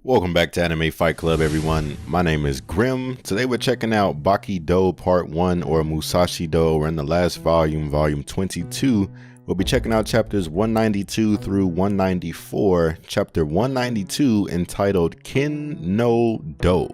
Welcome back to Anime Fight Club, everyone. My name is Grim. Today we're checking out Baki Dou Part 1, or Musashi Dou. We're in the last volume, volume 22. We'll be checking out chapters 192 through 194. Chapter 192 entitled Kin no Do.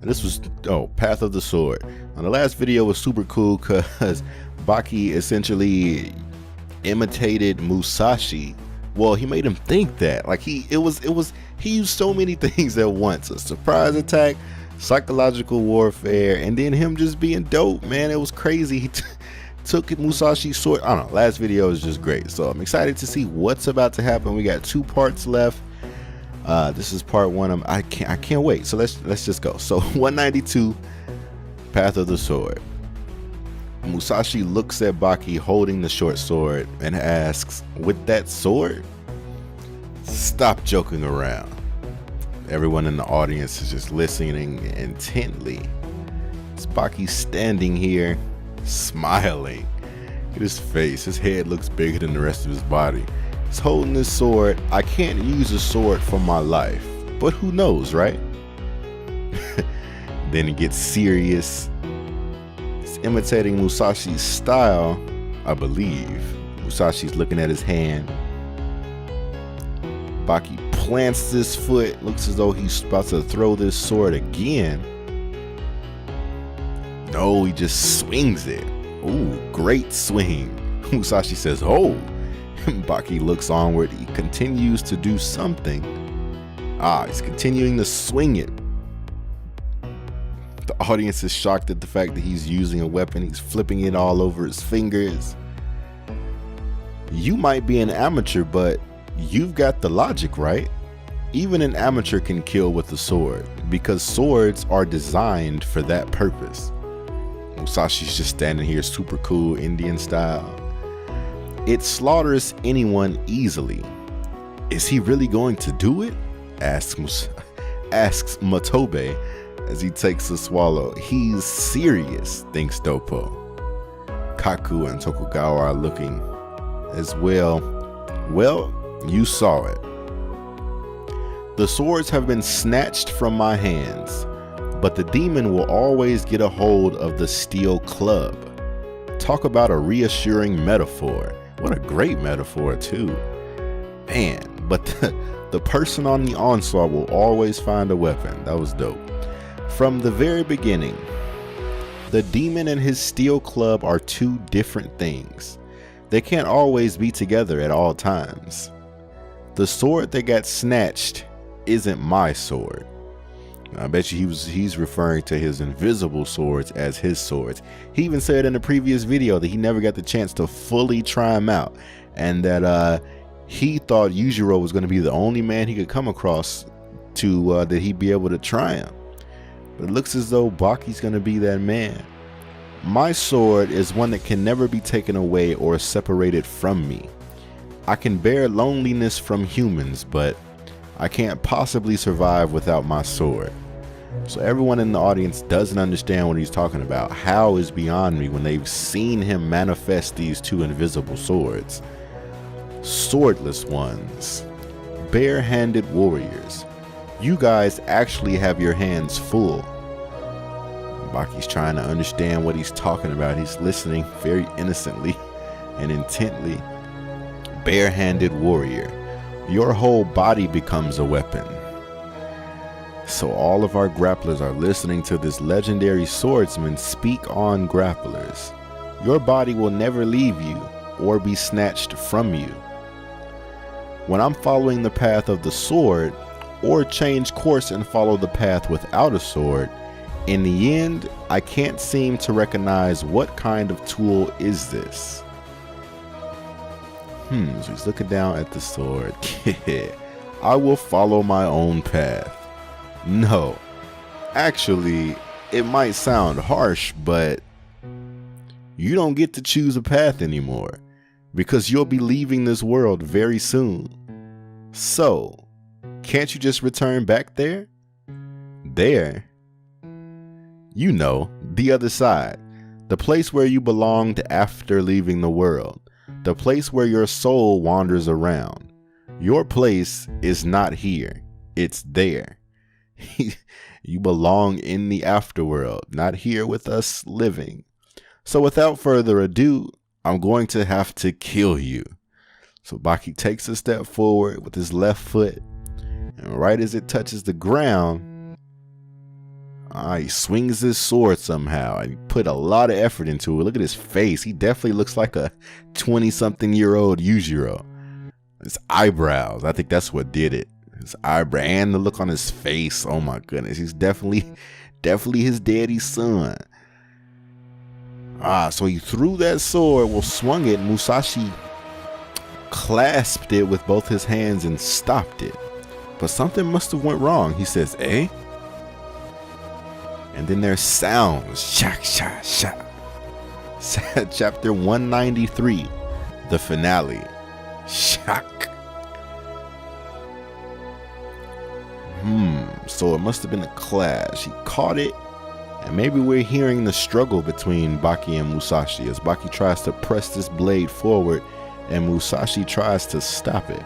And this was, Path of the Sword. Now, the last video was super cool because Baki essentially imitated Musashi. Well, he made him think that. Like he used so many things at once. A surprise attack, psychological warfare, and then him just being dope, man. It was crazy. He took Musashi's sword. I don't know, last video is just great. So I'm excited to see what's about to happen. We got 2 parts left. This is part 1. I can't wait. So let's just go. So 192, Path of the Sword. Musashi looks at Baki holding the short sword and asks, "With that sword? Stop joking around." Everyone in the audience is just listening intently. It's Baki standing here, smiling. Look at his face. His head looks bigger than the rest of his body. He's holding this sword. I can't use a sword for my life, but who knows, right? Then it gets serious. Imitating Musashi's style, I believe. Musashi's looking at his hand. Baki plants this foot, looks as though he's about to throw this sword again. No, he just swings it. Ooh, great swing. Musashi says, "Oh." Baki looks onward. He continues to do something. He's continuing to swing it. The audience is shocked at the fact that he's using a weapon. He's flipping it all over his fingers. You might be an amateur, but you've got the logic, right? Even an amateur can kill with a sword because swords are designed for that purpose. Musashi's just standing here super cool, Indian style. It slaughters anyone easily. Is he really going to do it? Asks Matobe as he takes a swallow. He's serious, thinks Doppo. Kaku and Tokugawa are looking as well. Well, you saw it. The swords have been snatched from my hands, but the demon will always get a hold of the steel club. Talk about a reassuring metaphor. What a great metaphor too. Man, but the person on the onslaught will always find a weapon. That was dope. From the very beginning, the demon and his steel club are 2 different things. They can't always be together at all times. The sword that got snatched isn't my sword. I bet you he's referring to his invisible swords as his swords. He even said in the previous video that he never got the chance to fully try them out, and that he thought Yujiro was going to be the only man he could come across to that he'd be able to try him. But it looks as though Baki's going to be that man. My sword is one that can never be taken away or separated from me. I can bear loneliness from humans, but I can't possibly survive without my sword. So everyone in the audience doesn't understand what he's talking about. How is beyond me when they've seen him manifest these 2 invisible swords. Swordless ones. Bare-handed warriors. You guys actually have your hands full. Baki's trying to understand what he's talking about. He's listening very innocently and intently. Bare-handed warrior. Your whole body becomes a weapon. So all of our grapplers are listening to this legendary swordsman speak on grapplers. Your body will never leave you or be snatched from you. When I'm following the path of the sword, or change course and follow the path without a sword, in the end, I can't seem to recognize what kind of tool is this. So he's looking down at the sword. I will follow my own path. No, actually, it might sound harsh, but you don't get to choose a path anymore because you'll be leaving this world very soon. So, can't you just return back there? There? You know, the other side. The place where you belonged after leaving the world. The place where your soul wanders around. Your place is not here. It's there. You belong in the afterworld, not here with us living. So without further ado, I'm going to have to kill you. So Baki takes a step forward with his left foot, and right as it touches the ground, he swings his sword somehow, and he put a lot of effort into it. Look at his face. He definitely looks like a 20-something-year-old Yujiro. His eyebrows, I think that's what did it. His eyebrow and the look on his face. Oh my goodness, he's definitely his daddy's son. So he threw that sword, swung it. Musashi clasped it with both his hands and stopped it. But something must have went wrong. He says, "Eh?" And then there's sounds. Shak, shak, shak. Chapter 193, the finale. Shak. So it must have been a clash. He caught it. And maybe we're hearing the struggle between Baki and Musashi as Baki tries to press this blade forward and Musashi tries to stop it.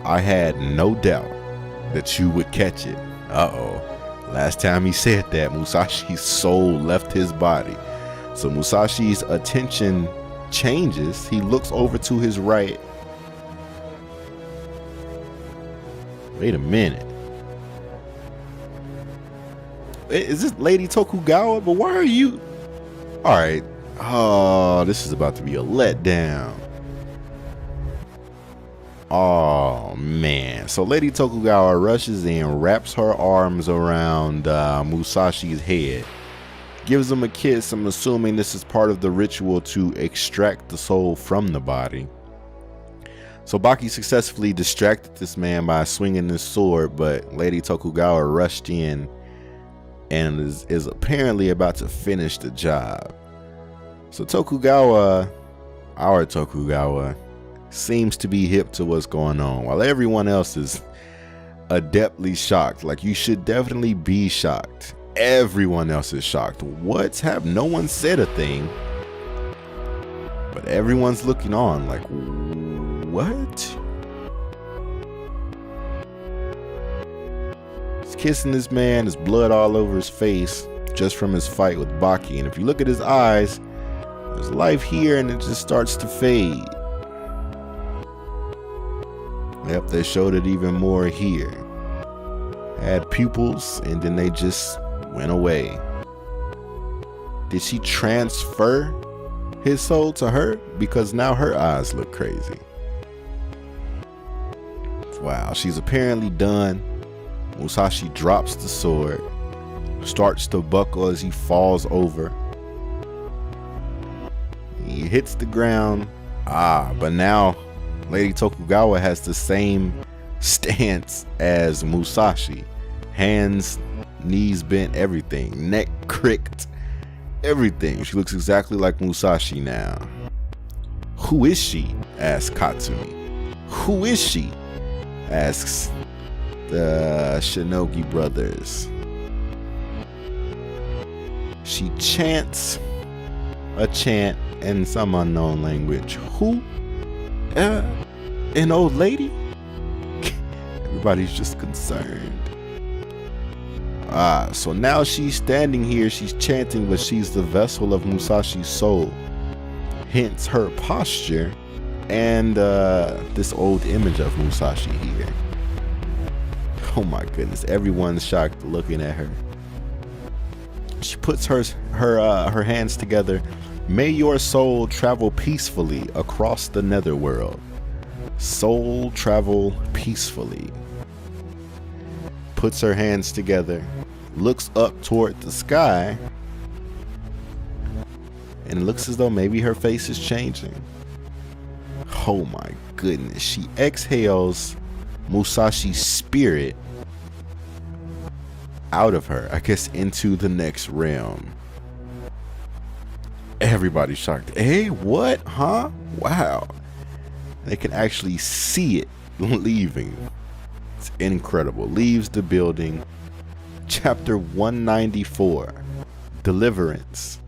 I had no doubt that you would catch it. Last time he said that, Musashi's soul left his body. So Musashi's attention changes. He looks over to his right. Wait a minute. Is this Lady Tokugawa? But why are you? Alright. Oh, this is about to be a letdown. Oh, man. So Lady Tokugawa rushes in, wraps her arms around Musashi's head, gives him a kiss. I'm assuming this is part of the ritual to extract the soul from the body. So Baki successfully distracted this man by swinging his sword, but Lady Tokugawa rushed in and is apparently about to finish the job. So Tokugawa, our Tokugawa, seems to be hip to what's going on, while everyone else is adeptly shocked. Like, you should definitely be shocked. Everyone else is shocked. What's happened? No one said a thing, but everyone's looking on like, what? He's kissing this man, there's blood all over his face just from his fight with Baki. And if you look at his eyes, there's life here and it just starts to fade. Yep, they showed it even more here. Had pupils and then they just went away. Did she transfer his soul to her? Because now her eyes look crazy. Wow, she's apparently done. Musashi drops the sword, starts to buckle as he falls over. He hits the ground. But now Lady Tokugawa has the same stance as Musashi. Hands, knees bent, everything. Neck cricked, everything. She looks exactly like Musashi now. Who is she? Asks Katsumi. Who is she? Asks the Shinogi brothers. She chants a chant in some unknown language. Who? An old lady? Everybody's just concerned. So now she's standing here, she's chanting, but she's the vessel of Musashi's soul. Hence her posture and this old image of Musashi here. Oh my goodness, everyone's shocked looking at her. She puts her hands together. May your soul travel peacefully across the netherworld. Soul travel peacefully. Puts her hands together, looks up toward the sky, and it looks as though maybe her face is changing. Oh my goodness. She exhales Musashi's spirit out of her, I guess, into the next realm. Everybody's shocked. Hey, what? Huh? Wow. They can actually see it leaving. It's incredible. Leaves the building. Chapter 194. Deliverance.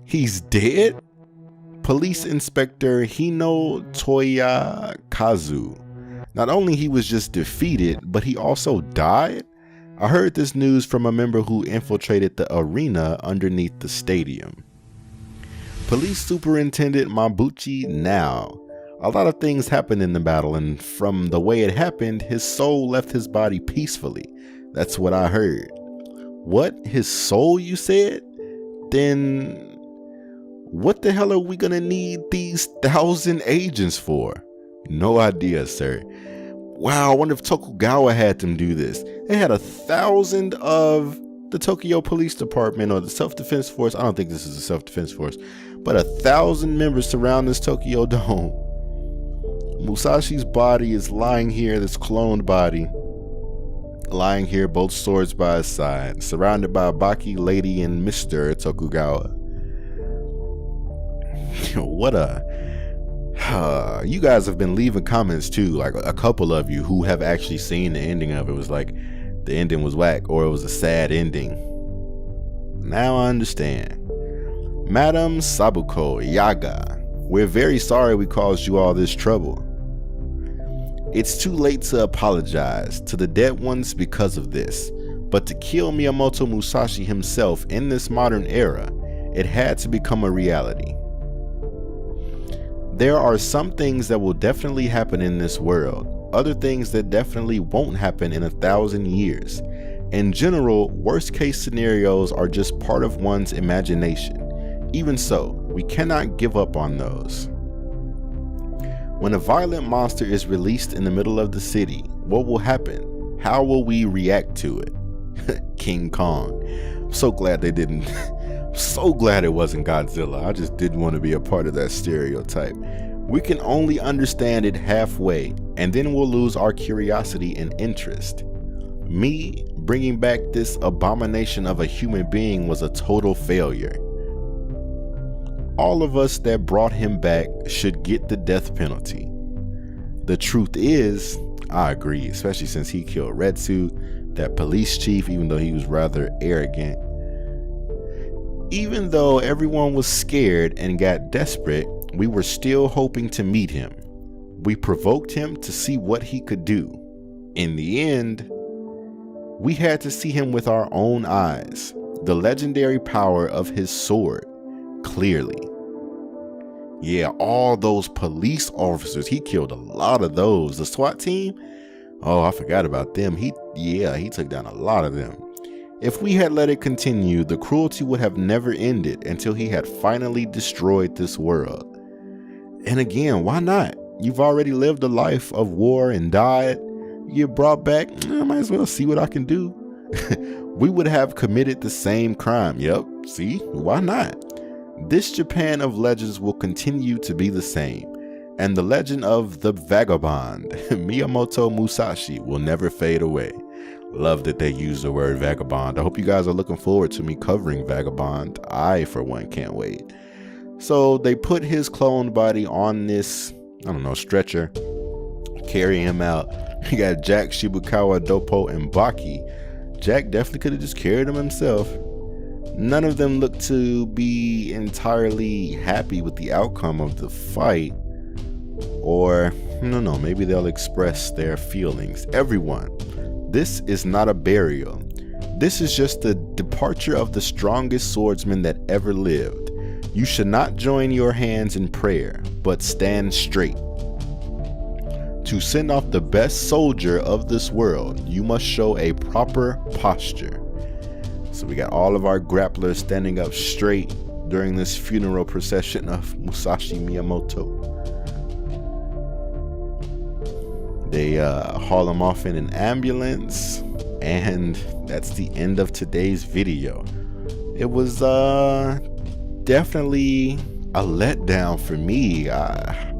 He's dead? Police Inspector Hino Toyakazu Not only he was just defeated, but he also died. I heard this news from a member who infiltrated the arena underneath the stadium. Police Superintendent Mabuchi now. A lot of things happened in the battle, and from the way it happened, his soul left his body peacefully. That's what I heard. What? His soul, you said? Then what the hell are we gonna need these 1,000 agents for? No idea, sir. Wow, I wonder if Tokugawa had them do this. They had 1,000 of the Tokyo Police Department or the Self-Defense Force. I don't think this is a Self-Defense Force, but 1,000 members surround this Tokyo Dome. Musashi's body is lying here, this cloned body, lying here, both swords by his side, surrounded by Baki, Lady, and Mr. Tokugawa. What a... you guys have been leaving comments too, like a couple of you who have actually seen the ending of it. Was like the ending was whack, or it was a sad ending. Now I understand. Madam Sabuko Yaga, we're very sorry we caused you all this trouble. It's too late to apologize to the dead ones because of this, but to kill Miyamoto Musashi himself in this modern era, it had to become a reality. There are some things that will definitely happen in this world, other things that definitely won't happen in 1,000 years. In general, worst case scenarios are just part of one's imagination. Even so, we cannot give up on those. When a violent monster is released in the middle of the city, what will happen? How will we react to it? King Kong. I'm so glad they didn't. So glad it wasn't Godzilla. I just didn't want to be a part of that stereotype. We can only understand it halfway, and then we'll lose our curiosity and interest. Me bringing back this abomination of a human being was a total failure. All of us that brought him back should get the death penalty. The truth is, I agree, especially since he killed Retsu, that police chief, even though he was rather arrogant. Even though everyone was scared and got desperate, we were still hoping to meet him. We provoked him to see what he could do. In the end, we had to see him with our own eyes, the legendary power of his sword, clearly. Yeah, all those police officers, he killed a lot of those. The SWAT team, oh, I forgot about them. He took down a lot of them. If we had let it continue, the cruelty would have never ended until he had finally destroyed this world. And again, why not? You've already lived a life of war and died. You get brought back, I might as well see what I can do. We would have committed the same crime. Yep, see, why not? This Japan of legends will continue to be the same. And the legend of the vagabond, Miyamoto Musashi, will never fade away. Love that they use the word vagabond. I hope you guys are looking forward to me covering vagabond. I, for one, can't wait. So they put his cloned body on this, I don't know, stretcher, carry him out. You got Jack, Shibukawa, Doppo, and Baki. Jack definitely could have just carried him himself. None of them look to be entirely happy with the outcome of the fight. Or, I don't know, maybe they'll express their feelings. Everyone, this is not a burial. This is just the departure of the strongest swordsman that ever lived. You should not join your hands in prayer, but stand straight. To send off the best soldier of this world, you must show a proper posture. So we got all of our grapplers standing up straight during this funeral procession of Musashi Miyamoto. They haul him off in an ambulance, and that's the end of today's video. It was definitely a letdown for me. I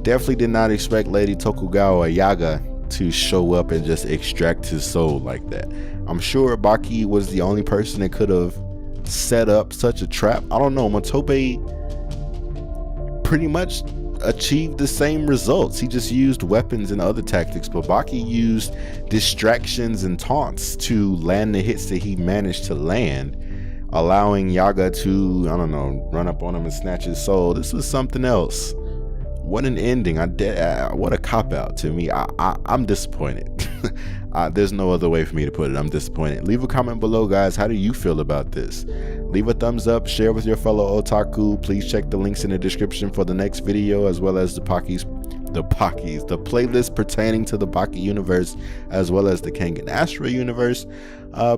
definitely did not expect Lady Tokugawa Yaga to show up and just extract his soul like that. I'm sure Baki was the only person that could have set up such a trap. I don't know, Matobe pretty much achieved the same results. He just used weapons and other tactics, but Baki used distractions and taunts to land the hits that he managed to land, allowing Yaga to, I don't know, run up on him and snatch his soul. This was something else. what an ending. What a cop-out to me. I'm disappointed. There's no other way for me to put it. I'm disappointed. Leave a comment below, guys. How do you feel about this? Leave a thumbs up, share with your fellow otaku. Please check the links in the description for the next video, as well as the playlist pertaining to the Baki universe, as well as the KingJonAFC universe.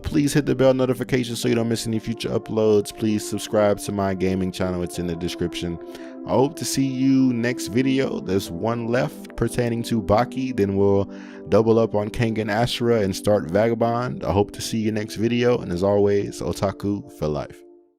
Please hit the bell notification so you don't miss any future uploads. Please subscribe to my gaming channel. It's in the description. I hope to see you next video. There's one left pertaining to Baki, then we'll double up on KingJonAFC and start Vagabond. I hope to see you next video, and as always, otaku for life.